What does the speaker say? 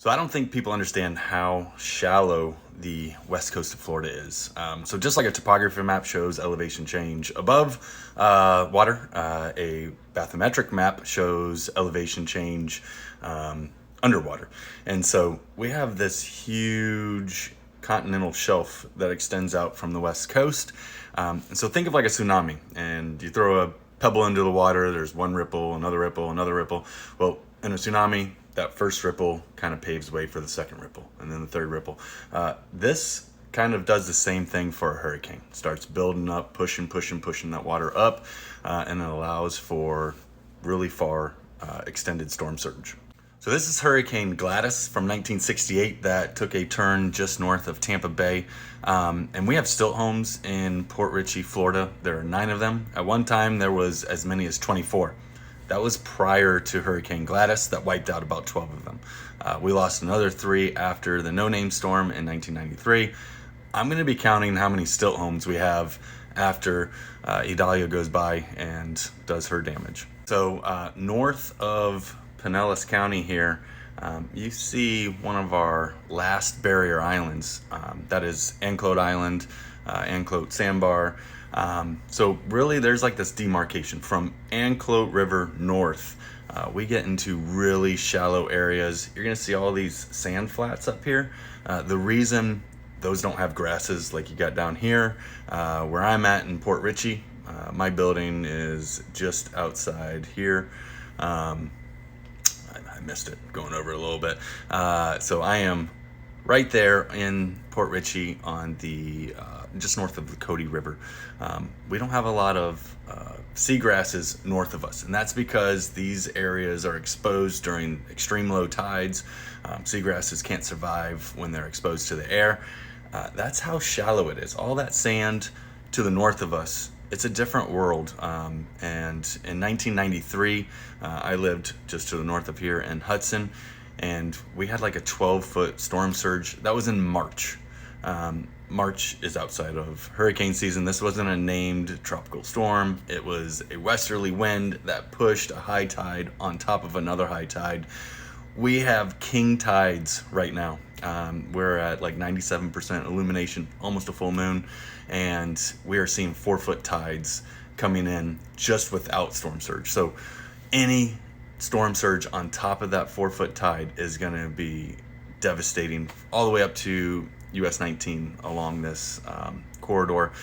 So I don't think people understand how shallow the west coast of Florida is. So just like a topography map shows elevation change above water, a bathymetric map shows elevation change underwater. And so we have this huge continental shelf that extends out from the west coast. And so think of like a tsunami, and you throw a pebble into the water, there's one ripple, another ripple, another ripple. Well, in a tsunami, that first ripple kind of paves way for the second ripple, and then the third ripple. This kind of does the same thing for a hurricane. Starts building up, pushing that water up, and it allows for really far extended storm surge. So this is Hurricane Gladys from 1968 that took a turn just north of Tampa Bay. And we have stilt homes in Port Richey, Florida. There are 9 of them. At one time, there was as many as 24. That was prior to Hurricane Gladys that wiped out about 12 of them. We lost another 3 after the no-name storm in 1993. I'm going to be counting how many stilt homes we have after Idalia goes by and does her damage. So north of Pinellas County here, you see one of our last barrier islands. That is Anclote Island, Anclote Sandbar. So really there's like this demarcation from Anclote River north. We get into really shallow areas. You're gonna see all these sand flats up here. The reason those don't have grasses like you got down here, where I'm at in Port Richey, my building is just outside here. I missed it going over it a little bit. So I am right there in Port Richey on the just north of the Cody River. We don't have a lot of seagrasses north of us, and that's because these areas are exposed during extreme low tides. Seagrasses can't survive when they're exposed to the air. That's how shallow it is. All that sand to the north of us, it's a different world. And in 1993, I lived just to the north of here in Hudson, and we had like a 12-foot storm surge. That was in March. March is outside of hurricane season. This wasn't a named tropical storm. It was a westerly wind that pushed a high tide on top of another high tide. We have king tides right now. We're at like 97% illumination, almost a full moon, and we are seeing 4-foot tides coming in just without storm surge. So any storm surge on top of that 4-foot tide is going to be devastating all the way up to US 19 along this corridor.